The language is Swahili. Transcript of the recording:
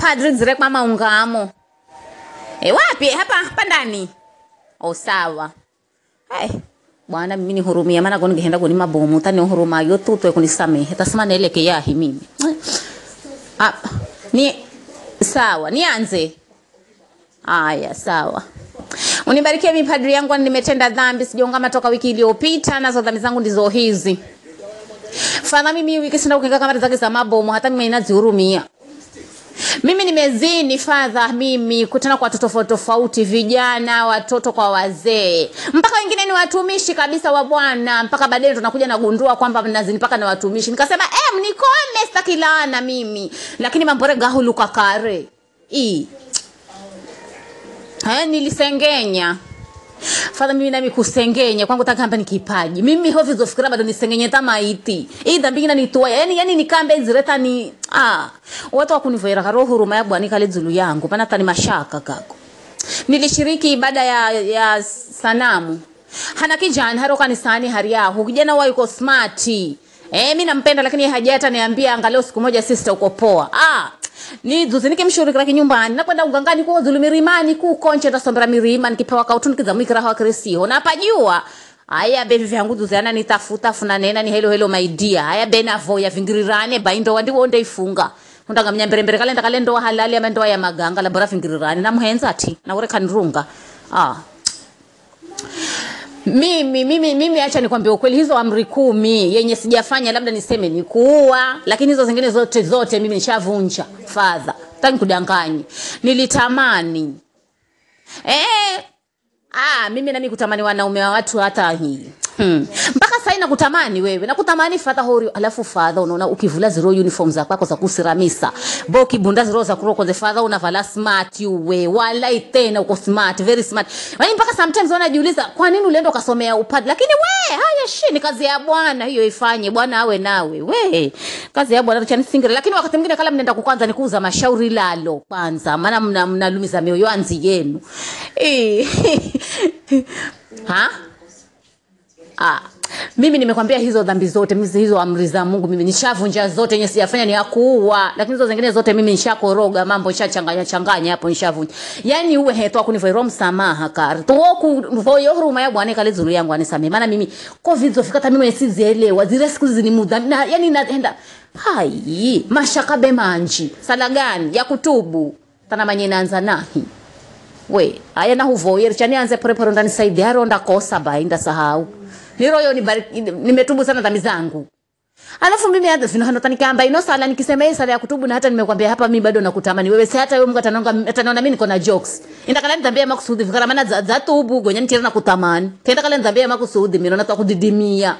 padri direct mama ungamo. Wapi hapa ndani? Oh sawa. Bwana mimi nihurumia maana goni ngenda goni mabomu tani huruma yo tutwe kunisamehe tasema naeleke yahi mimi. Ni sawa nianze. Aya sawa. Unibarikie mimi padri yangu nimetenda dhambi sijaungama toka wiki iliyopita nazo dhambi zangu ndizo hizi. Fana mimi wiki sina kukinga kamera zake za mabomu hata mimi ninazihurumia. Mimi nimezini Father mimi kutana kwa watoto tofauti vijana watoto kwa wazee mpaka wengine ni watumishi kabisa wa Bwana mpaka baadaye tunakuja na gundua kwamba mnazini mpaka na watumishi nikasema mnikome stakilana mimi lakini mambore gahuluka kare nilisengenya Father mimi nami kusengenya kwangu takamba ni kipaji mimi hofu zofikira bado nisengenye tamaiti dhambi ngina nitoa yani nikambe zireta ni watu wakunivoera karo huruma ya Bwana kale zulu yangu pana tani mashaka kako nilishiriki ibada ya sanamu hana kijana haro kanisani hariaho kijana wao yuko smart mimi nampenda lakini hajata niambia angalau siku moja sister uko poa ni zuzinike mshurikira kinyumbani nakwenda ugangani kwa zulu mirimani ku konche tasombera mirima nikipewa kautuni kizamwikira hawa Kristo na pajua aya bevi vyangu zuzana nitafuta funa nena ni hello my dear aya bena voya vingirirane baindo wandi wonde ifunga undanga mnyambere kalenda ndo halali ama ndo ya maganga la bora vingirirane na muhenza ati na ure kanirunga mimi acha nikwambie ukweli hizo amri 10 yenye sijafanya labda niseme ni kuua lakini hizo zingine zote mimi nishavunja Father tani kudanganya nilitamani mimi nami kutamani wanaume wa watu hata hii mpaka sasa nakutamani wewe nakutamani Father hori alafu Father unaona ukivula zero uniform za kwako za kusiramisa boki bunda zero za kuroko ze Father unavala smart we wala tena uko smart very smart yani mpaka sometimes unajiuliza kwa nini ulienda ukasomea upad lakini haya ni kazi ya Bwana hiyo ifanye Bwana awe nawe kazi ya Bwana tuchani single lakini wakati mwingine kala mnaenda kwanza nikuuza mashauri lalo kwanza maana mnalumiza mioyo anzi yenu mimi nimekwambia hizo dhambi zote mimi hizo amri za Mungu mimi nishavunja zote yenye sijafanya ni ya kuua lakini hizo zingine zote mimi nishakoroga mambo nishachanganya hapo nishavunja yani uwe heto kunivoira msamaha kar voyo huruma ya Bwana kale zuru yangu anisamee maana mimi covid zofika hata mimi sizielewa zile siku zini muda na yani naenda mashaka bemanji sala gani ya kutubu tana manye naanza nahi aya na huvoyer chani anze prepare ndani saidi haronda kosa bainda sahau niroyo nimetubu sana dhambi zangu alafu mimi hata sina tanikamba ino sala nikisema sala ya kutubu na hata nimekwambia hapa mimi bado nakutamani wewe si hata wewe Mungu atanaona mimi niko na jokes indakala nitambia makusudi vikara maana za tubu gonya nitira na kutamani kenda kala nitambia makusudi mimi naona tukudidimia